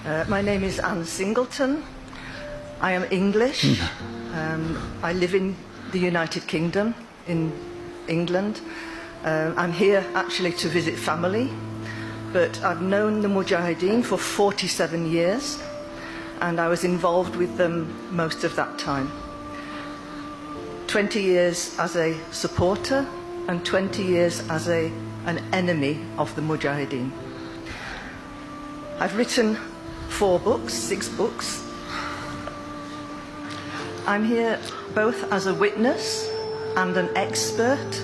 My name is Anne Singleton. I am English. I live in the United Kingdom, in England. I'm here actually to visit family, but I've known the Mujahideen for 47 years, and I was involved with them most of that time. 20 years as a supporter and 20 years as an enemy of the Mujahideen. I've written 6 books. I'm here both as a witness and an expert.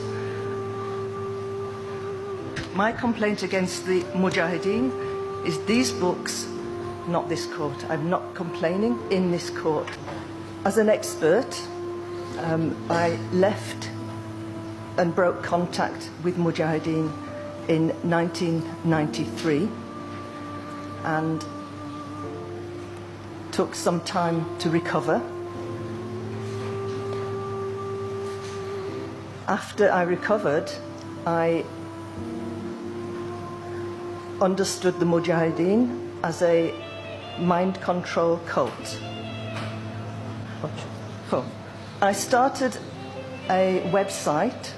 My complaint against the Mujahideen is these books, not this court. I'm not complaining in this court. As an expert, I left and broke contact with Mujahideen in 1993 and took some time to recover. After I recovered, I understood the Mujahideen as a mind control cult. I started a website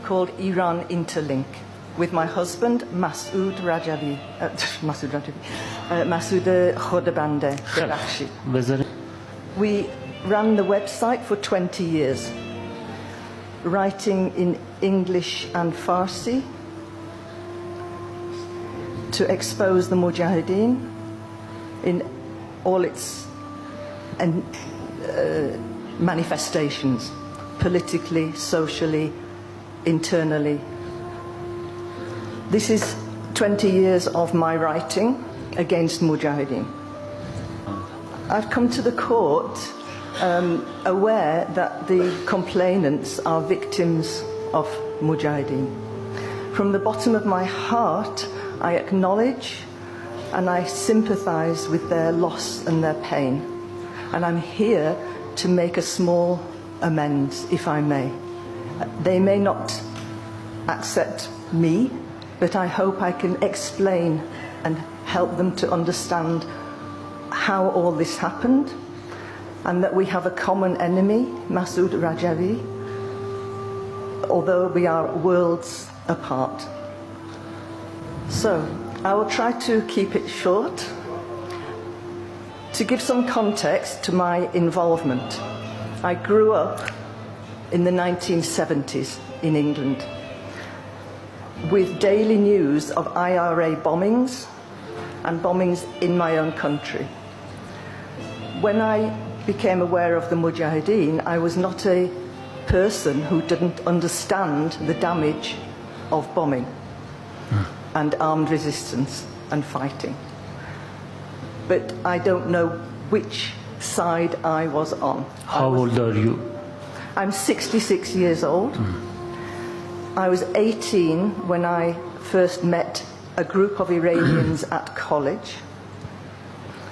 called Iran Interlink with my husband, Masoud Khodabandeh Belakhshi. We ran the website for 20 years, writing in English and Farsi to expose the Mujahideen in all its manifestations, politically, socially, internally. This is 20 years of my writing against Mujahideen. I've come to the court aware that the complainants are victims of Mujahideen. From the bottom of my heart, I acknowledge and I sympathise with their loss and their pain. And I'm here to make a small amends, if I may. They may not accept me, but I hope I can explain and help them to understand how all this happened, and that we have a common enemy, Masoud Rajavi, although we are worlds apart. So, I will try to keep it short. To give some context to my involvement, I grew up in the 1970s in England with daily news of IRA bombings and bombings in my own country. When I became aware of the Mujahideen, I was not a person who didn't understand the damage of bombing and armed resistance and fighting. But I don't know which side I was on. How old are you? I'm 66 years old. I was 18 when I first met a group of Iranians at college,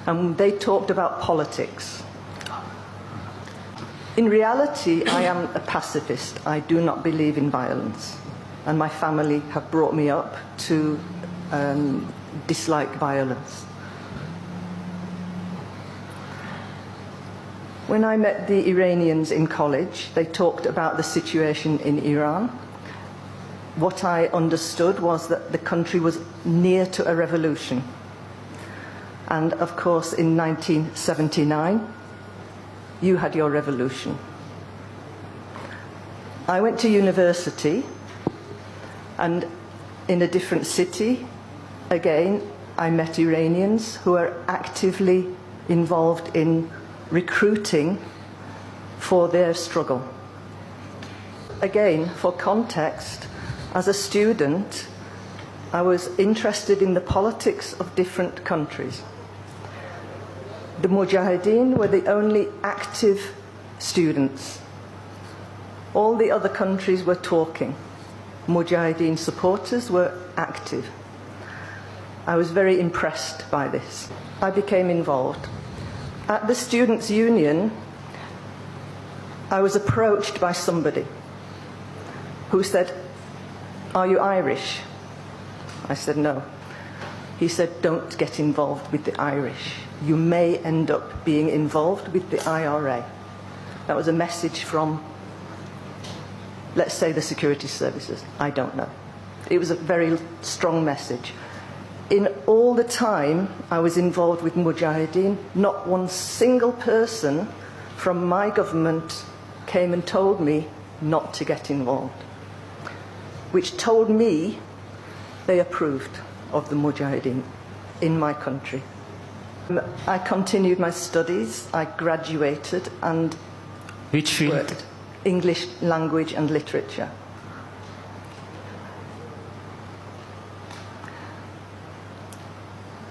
and they talked about politics. In reality, I am a pacifist. I do not believe in violence, and my family have brought me up to dislike violence. When I met the Iranians in college, they talked about the situation in Iran. What I understood was that the country was near to a revolution. And of course, in 1979, you had your revolution. I went to university, and in a different city, again, I met Iranians who are actively involved in recruiting for their struggle. Again, for context, as a student, I was interested in the politics of different countries. The Mujahideen were the only active students. All the other countries were talking. Mujahideen supporters were active. I was very impressed by this. I became involved. At the Students' Union, I was approached by somebody who said, "Are you Irish?" I said, "No." He said, don't get involved with the Irish. You may end up being involved with the IRA. That was a message from, let's say, the security services. I don't know. It was a very strong message. In all the time I was involved with Mujahideen, not one single person from my government came and told me not to get involved, which told me they approved of the Mujahideen in my country. I continued my studies, I graduated and Which field? worked English language and literature.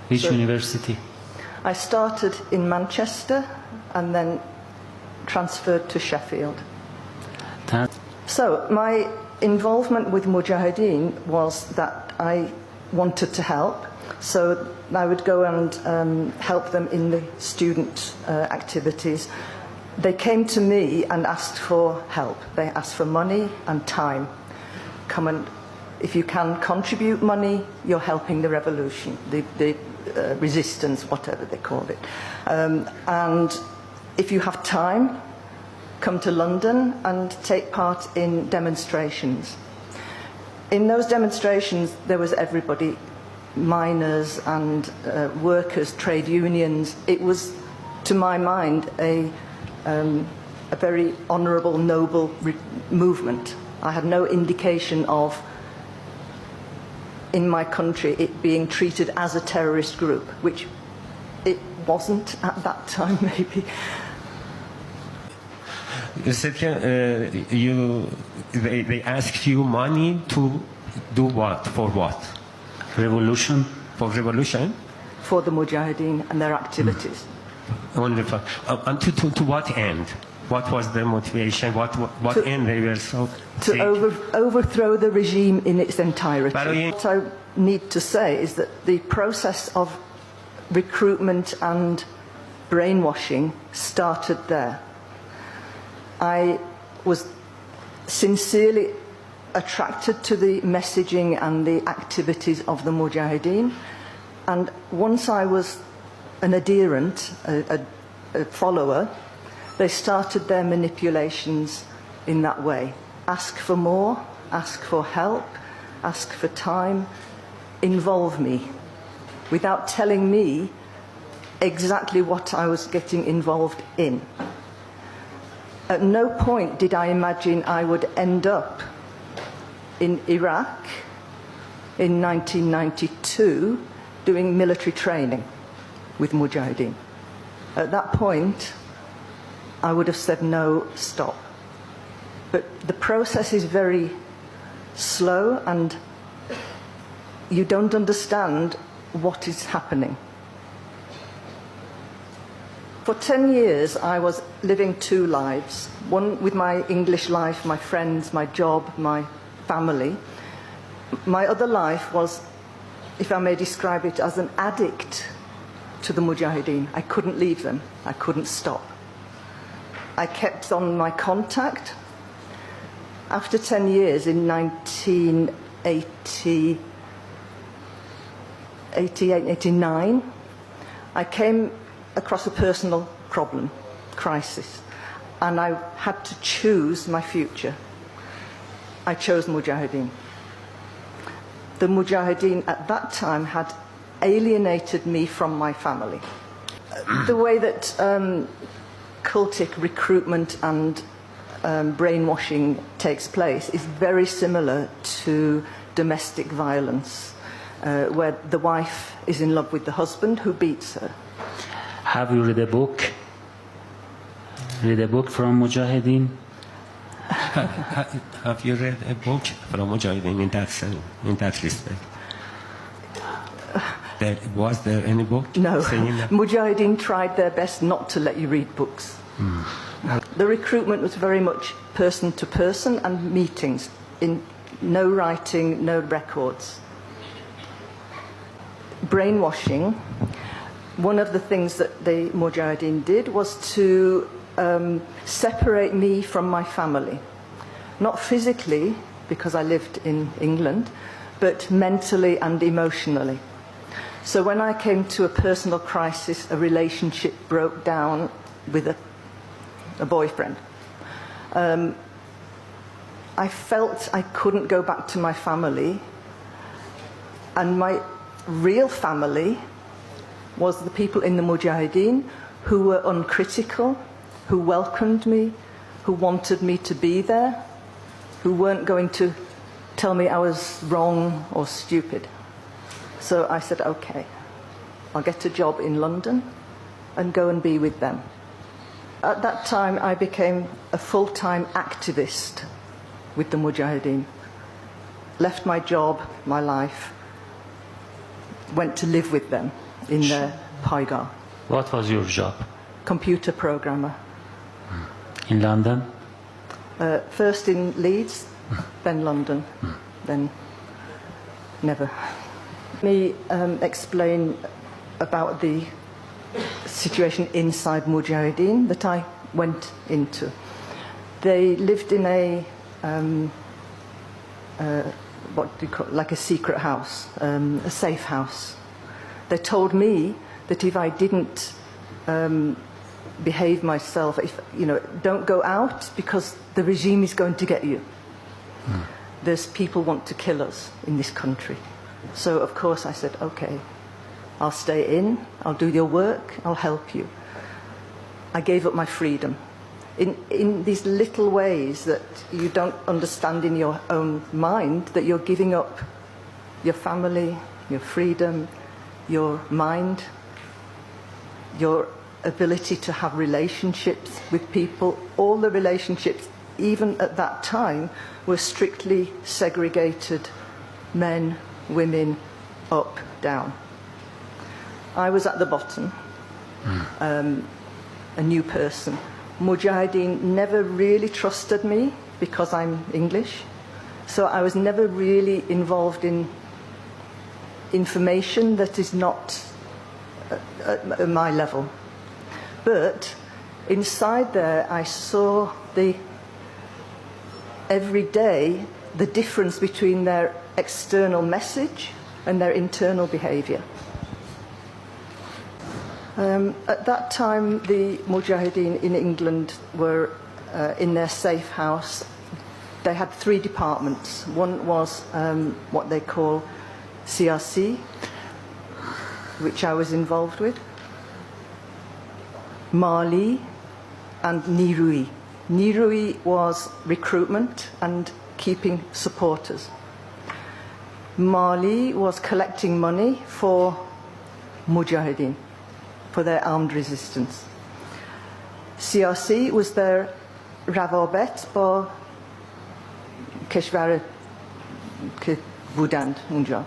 Which university? I started in Manchester and then transferred to Sheffield. That, So my involvement with Mujahideen was that I wanted to help. So I would go and help them in the student activities. They came to me and asked for help. They asked for money and time. Come and, if you can contribute money, you're helping the revolution, the resistance, whatever they called it. And if you have time, come to London and take part in demonstrations. In those demonstrations, there was everybody, miners and workers, trade unions. It was, to my mind, a very honourable, noble movement. I had no indication of, in my country, it being treated as a terrorist group, which it wasn't at that time, maybe. They asked you money to do what? For what? revolution? For revolution? For the Mujahideen and their activities. Wonderful. And to what end? What was the motivation? What end they were so... To overthrow the regime in its entirety. But What I need to say is that the process of recruitment and brainwashing started there. I was sincerely attracted to the messaging and the activities of the Mujahideen, and once I was an adherent, a follower, they started their manipulations in that way. Ask for more, ask for help, ask for time, involve me, without telling me exactly what I was getting involved in. At no point did I imagine I would end up in Iraq in 1992 doing military training with Mujahideen. At that point, I would have said no, stop. But the process is very slow and you don't understand what is happening. For 10 years, I was living two lives, one with my English life, my friends, my job, my family. My other life was, if I may describe it, as an addict to the Mujahideen. I couldn't leave them. I couldn't stop. I kept on my contact. After 10 years, in 1989, I came across a personal problem, crisis, and I had to choose my future. I chose Mujahideen. The Mujahideen at that time had alienated me from my family. The way that cultic recruitment and brainwashing takes place is very similar to domestic violence, where the wife is in love with the husband who beats her. Have you read a book? Read a book from Mujahideen? Have you read a book from Mujahideen in that sense, in that respect? Was there any book? No. Saying that? Mujahideen tried their best not to let you read books. The recruitment was very much person to person and meetings, in no writing, no records. Brainwashing. One of the things that the Mujahideen did was to separate me from my family. Not physically, because I lived in England, but mentally and emotionally. So when I came to a personal crisis, a relationship broke down with a boyfriend, I felt I couldn't go back to my family, and my real family was the people in the Mujahideen who were uncritical, who welcomed me, who wanted me to be there, who weren't going to tell me I was wrong or stupid. So I said, okay, I'll get a job in London and go and be with them. At that time, I became a full-time activist with the Mujahideen. Left my job, my life, went to live with them in their Paigar. What was your job? Computer programmer. In London? First in Leeds, then London, then never. Let me explain about the situation inside Mujahideen that I went into. They lived in a what do you call it? Like a secret house, a safe house. They told me that if I didn't behave myself, if don't go out because the regime is going to get you. There's people want to kill us in this country. So of course I said, okay, I'll stay in, I'll do your work, I'll help you. I gave up my freedom in these little ways that you don't understand in your own mind, that you're giving up your family, your freedom, your mind, your ability to have relationships with people. All the relationships, even at that time, were strictly segregated: men, women, up, down. I was at the bottom, a new person. Mujahideen never really trusted me because I'm English, so I was never really involved in information that is not at my level. But inside there I saw every day the difference between their external message and their internal behaviour. At that time, the Mujahideen in England were in their safe house. They had 3 departments. One was what they call CRC, which I was involved with, Mali, and Nirui. Nirui was recruitment and keeping supporters. Mali was collecting money for Mujahideen, for their armed resistance. CRC was their روابط با کشور که بودند اونجا.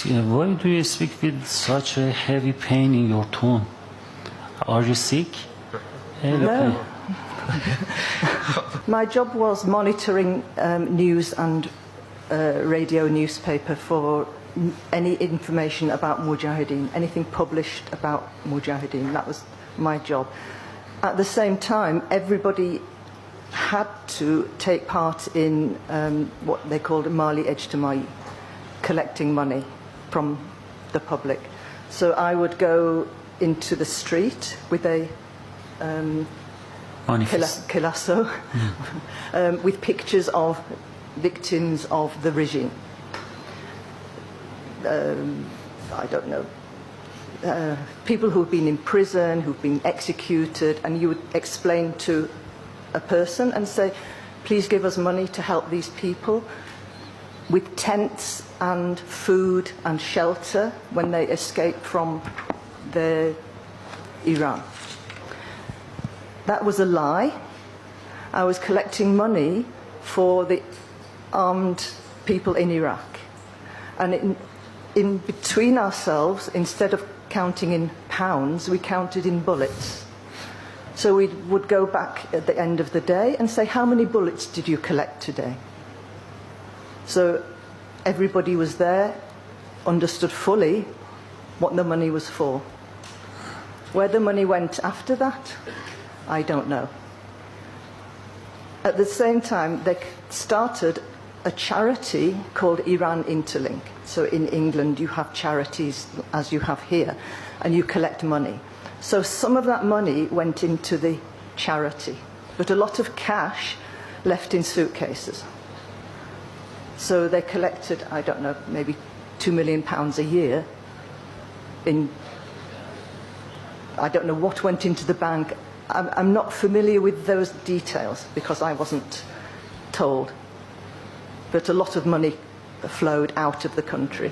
Why do you speak with such a heavy pain in your tone? Are you sick? No. My job was monitoring news and radio newspaper for any information about Mujahideen, anything published about Mujahideen. That was my job. At the same time, everybody had to take part in what they called Mali Ejtimai, collecting money from the public. So I would go into the street with a kilasso with pictures of victims of the regime. I don't know, people who've been in prison, who've been executed, and you would explain to a person and say, please give us money to help these people with tents and food and shelter when they escape from Iran. That was a lie. I was collecting money for the armed people in Iraq. And in between ourselves, instead of counting in pounds, we counted in bullets. So we would go back at the end of the day and say, how many bullets did you collect today? So everybody was there, understood fully what the money was for. Where the money went after that, I don't know. At the same time, they started a charity called Iran Interlink. So in England, you have charities as you have here, and you collect money. So some of that money went into the charity, but a lot of cash left in suitcases. So they collected, I don't know, maybe £2 million a year in, I don't know what went into the bank. I'm not familiar with those details because I wasn't told. But a lot of money flowed out of the country.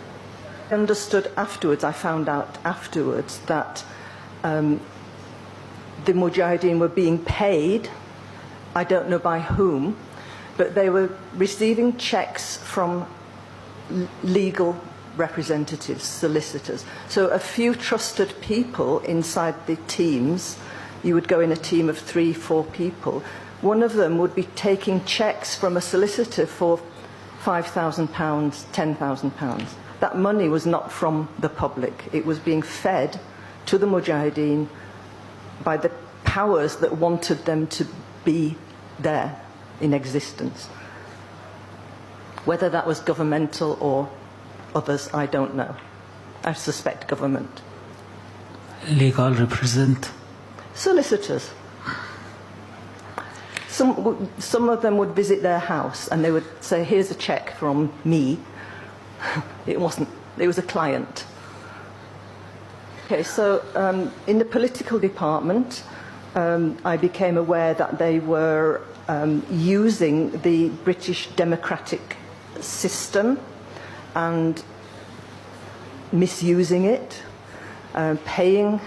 I understood afterwards, I found out afterwards that the Mujahideen were being paid, I don't know by whom, but they were receiving checks from legal representatives, solicitors. So a few trusted people inside the teams, you would go in a team of 3-4 people, one of them would be taking checks from a solicitor for £5,000, £10,000. That money was not from the public. It was being fed to the Mujahideen by the powers that wanted them to be there in existence. Whether that was governmental or others, I don't know. I suspect government. Legal represent. Solicitors. Some of them would visit their house and they would say, here's a check from me. It wasn't, it was a client. Okay, so in the political department, I became aware that they were using the British democratic system and misusing it, paying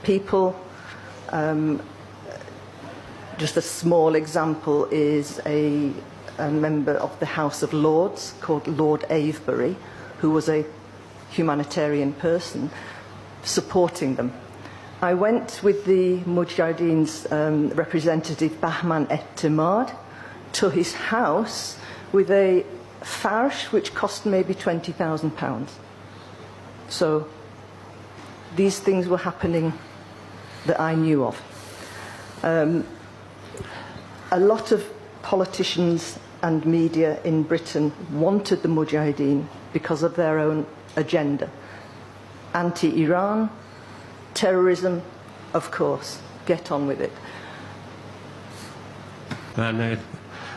people. Just a small example is a member of the House of Lords called Lord Avebury, who was a humanitarian person, supporting them. I went with the Mujahideen's representative, Bahman Ettemad, to his house with a farsh which cost maybe £20,000. So these things were happening that I knew of. A lot of politicians and media in Britain wanted the Mujahideen because of their own agenda. Anti-Iran, terrorism, of course, get on with it. And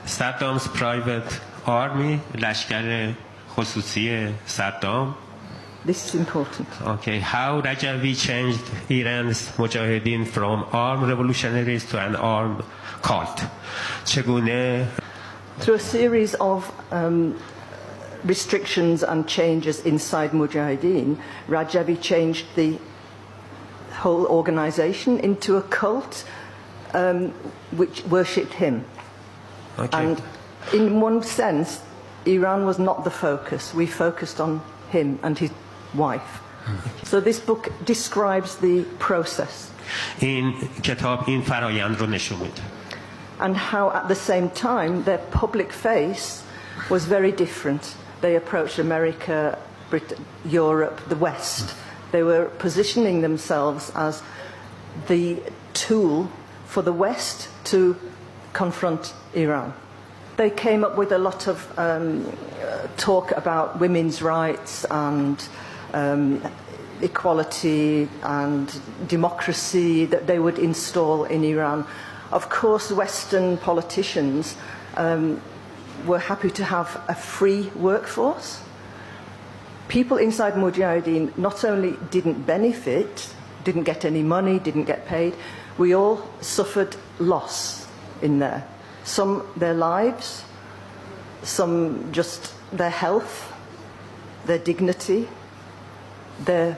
Saddam's private army, لشکر خصوصی صدام. This is important. Okay, how Rajavi changed Iran's Mujahideen from armed revolutionaries to an armed cult. چگونه Through a series of restrictions and changes inside Mujahideen, Rajavi changed the whole organization into a cult which worshipped him. Okay. And in one sense, Iran was not the focus. We focused on him and his wife. So this book describes the process. این کتاب این فرایند رو نشون میده. And how at the same time their public face was very different. They approached America, Britain, Europe, the West. They were positioning themselves as the tool for the West to confront Iran. They came up with a lot of talk about women's rights and equality and democracy that they would install in Iran. Of course, Western politicians were happy to have a free workforce. People inside Mujahideen not only didn't benefit, didn't get any money, didn't get paid, we all suffered loss in there. Some their lives, some just their health, their dignity, their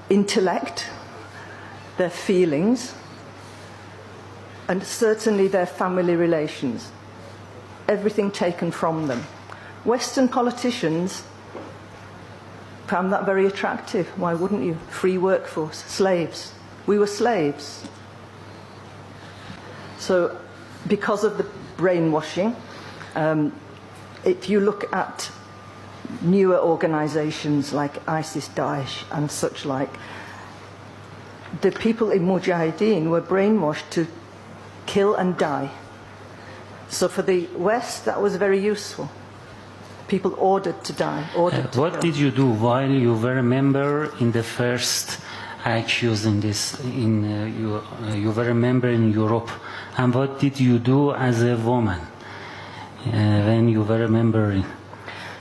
intellect, their feelings, and certainly their family relations. Everything taken from them. Western politicians found that very attractive. Why wouldn't you? Free workforce, slaves. We were slaves. So, because of the brainwashing, if you look at newer organizations like ISIS, Daesh, and such like, the people in Mujahideen were brainwashed to kill and die. So for the West, that was very useful. People ordered to die. Ordered to What kill. did you do while you were a member in the first accused in this? You were a member in Europe, and what did you do as a woman when you were a member in?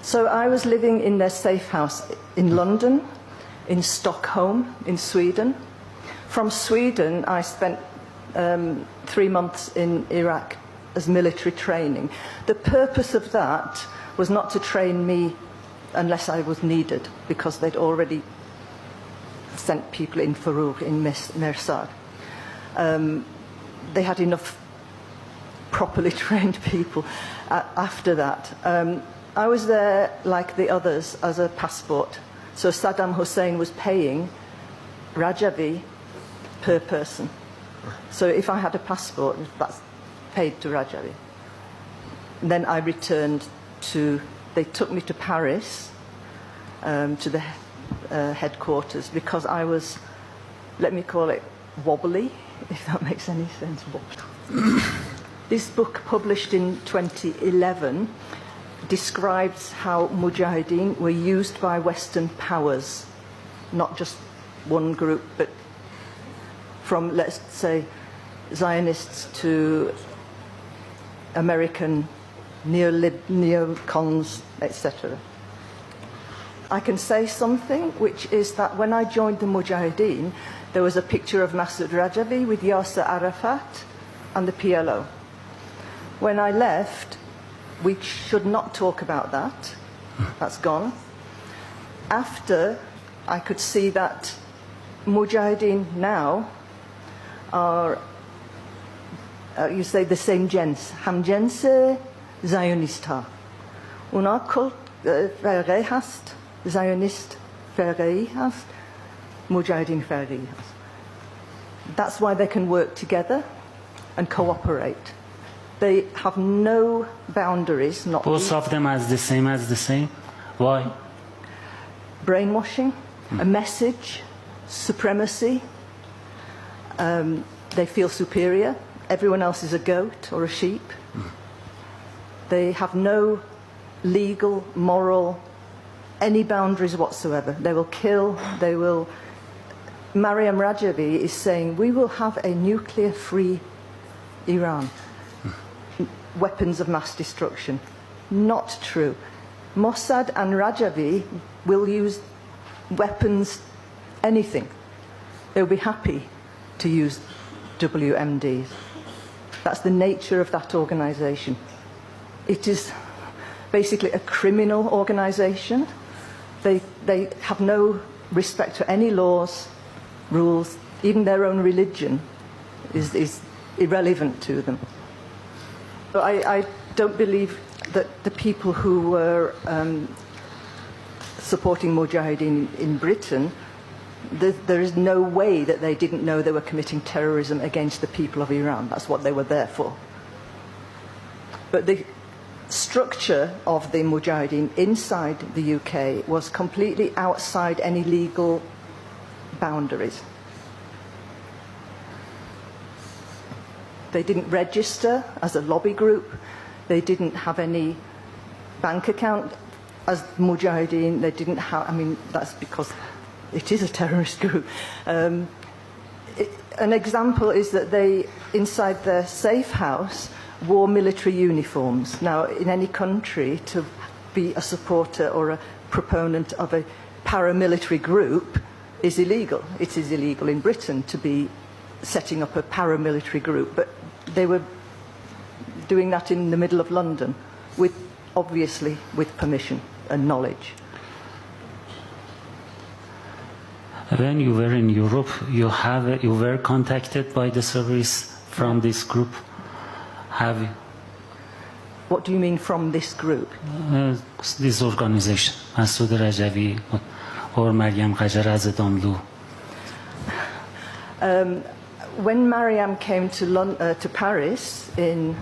So I was living in their safe house in London, in Stockholm, in Sweden. From Sweden, I spent 3 months in Iraq as military training. The purpose of that was not to train me unless I was needed, because they'd already sent people in Farouk, in Mersad. They had enough properly trained people after that. I was there, like the others, as a passport. So Saddam Hussein was paying Rajavi per person. So if I had a passport, that's paid to Rajavi. And then I returned to, they took me to Paris, to the headquarters, because I was, let me call it, wobbly, if that makes any sense. This book, published in 2011, describes how Mujahideen were used by Western powers, not just one group, but from, let's say, Zionists to American neocons, etc. I can say something, which is that when I joined the Mujahideen, there was a picture of Masoud Rajavi with Yasser Arafat and the PLO. When I left, we should not talk about that. That's gone. After, I could see that Mujahideen now are, you say, the same gens. Hamjense Zionista. Una kult فرقی هست. Zionist فرقی هست. Mujahideen فرقی هست. That's why they can work together and cooperate. They have no boundaries. Not Both of them as the same? Why? Brainwashing, a message, supremacy. They feel superior. Everyone else is a goat or a sheep. They have no legal, moral, any boundaries whatsoever. They will kill, they will... Mariam Rajavi is saying, we will have a nuclear-free Iran. Weapons of mass destruction. Not true. Mossad and Rajavi will use weapons, anything. They'll be happy to use WMDs. That's the nature of that organisation. It is basically a criminal organisation. They have no respect for any laws, rules. Even their own religion is irrelevant to them. So I don't believe that the people who were supporting Mujahideen in Britain, there is no way that they didn't know they were committing terrorism against the people of Iran. That's what they were there for. But the structure of the Mujahideen inside the UK was completely outside any legal boundaries. They didn't register as a lobby group. They didn't have any bank account as Mujahideen. They didn't have, I mean, that's because it is a terrorist group. An example is that they, inside their safe house, wore military uniforms. Now, in any country, to be a supporter or a proponent of a paramilitary group is illegal. It is illegal in Britain to be setting up a paramilitary group, but they were doing that in the middle of London, with, obviously, with permission and knowledge. When you were in Europe, you were contacted by the service from this group. Have you? What do you mean from this group? This organization, Masoud Rajavi or Mariam Qajar Azadamlu. When Mariam came to Paris in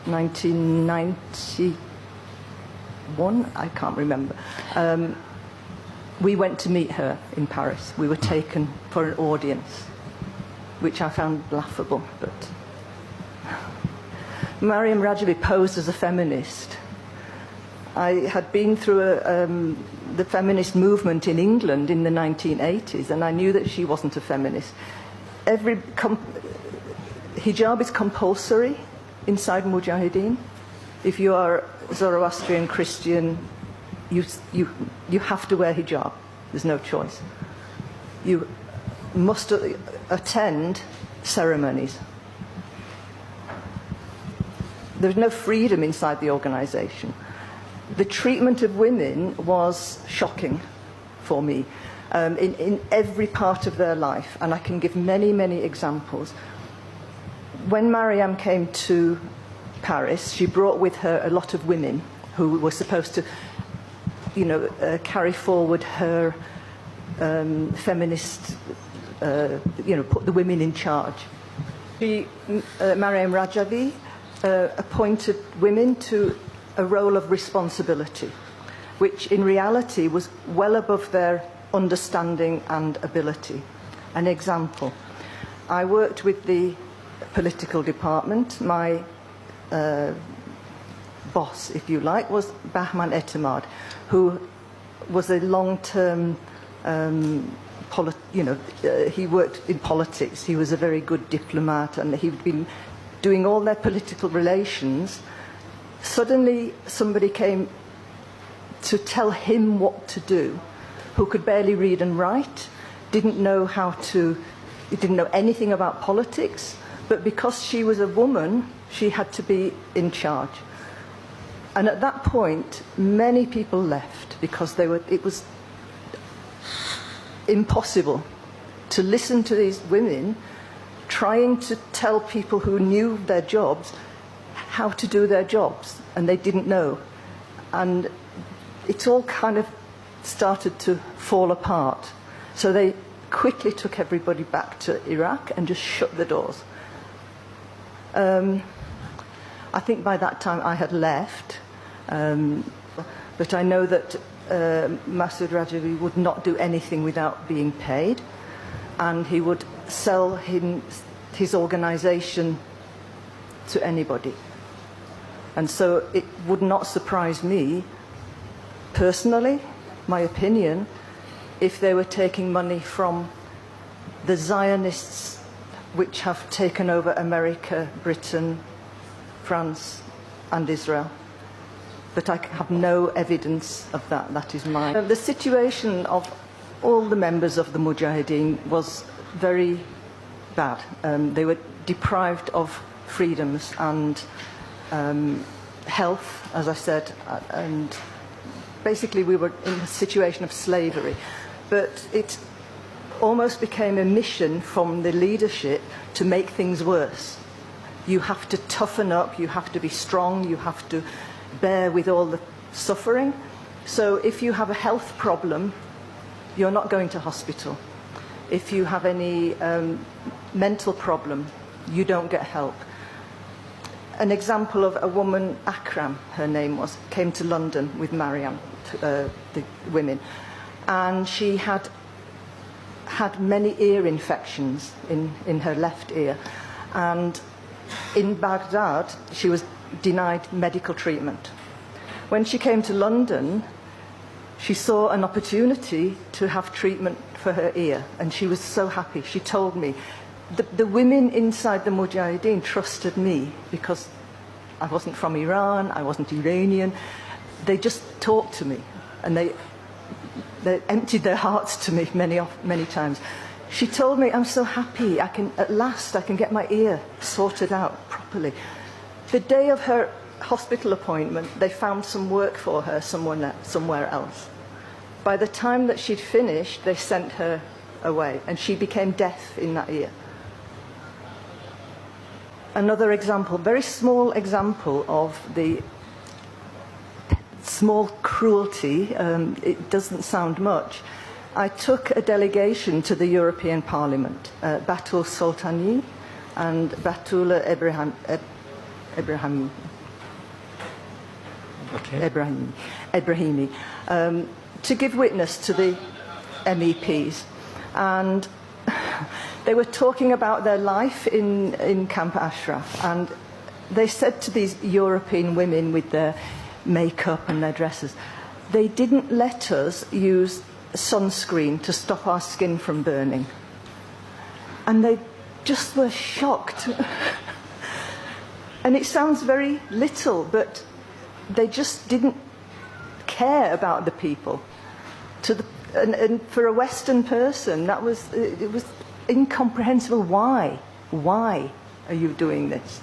1991, I can't remember, we went to meet her in Paris. We were taken for an audience, which I found laughable. But Mariam Rajavi posed as a feminist I had been through the feminist movement in England in the 1980s, and I knew that she wasn't a feminist. Hijab is compulsory inside Mujahideen. If you are Zoroastrian Christian, you have to wear hijab. There's no choice. You must attend ceremonies. There's no freedom inside the organisation. The treatment of women was shocking for me in every part of their life, and I can give many, many examples. When Mariam came to Paris, she brought with her a lot of women who were supposed to, carry forward her feminist, put the women in charge. Mariam Rajavi appointed women to a role of responsibility, which in reality was well above their understanding and ability. An example, I worked with the political department. My boss, if you like, was Bahman Etemad, who was a long-term, he worked in politics. He was a very good diplomat, and he'd been doing all their political relations. Suddenly, somebody came to tell him what to do, who could barely read and write, didn't know anything about politics, but because she was a woman, she had to be in charge. And at that point, many people left because it was impossible to listen to these women trying to tell people who knew their jobs how to do their jobs, and they didn't know. And it all kind of started to fall apart. So they quickly took everybody back to Iraq and just shut the doors. I think by that time I had left, but I know that Masood Rajavi would not do anything without being paid, and he would sell his organisation to anybody. And so it would not surprise me, personally, my opinion, if they were taking money from the Zionists which have taken over America, Britain, France and Israel. But I have no evidence of that. That is mine. The situation of all the members of the Mujahideen was very bad. They were deprived of freedoms and health, as I said, and basically we were in a situation of slavery. But it almost became a mission from the leadership to make things worse. You have to toughen up, you have to be strong, you have to bear with all the suffering. So if you have a health problem, you're not going to hospital. If you have any mental problem, you don't get help. An example of a woman, Akram, her name was, came to London with Mariam, the women, and she had many ear infections in her left ear, and in Baghdad she was denied medical treatment. When she came to London, she saw an opportunity to have treatment for her ear, and she was so happy. She told me, the women inside the Mujahideen trusted me because I wasn't from Iran, I wasn't Iranian. They just talked to me, and they emptied their hearts to me many times. She told me, I'm so happy, at last I can get my ear sorted out properly. The day of her hospital appointment, they found some work for her somewhere else. By the time that she'd finished, they sent her away, and she became deaf in that ear. Another example, very small example of the small cruelty, it doesn't sound much. I took a delegation to the European Parliament, Batul Soltani and Batula Ebrahimi, to give witness to the MEPs. And they were talking about their life in Camp Ashraf, and they said to these European women with their makeup and their dresses. They didn't let us use sunscreen to stop our skin from burning. And they just were shocked. And it sounds very little, but they just didn't care about the people. And for a Western person, it was incomprehensible. Why? Why are you doing this?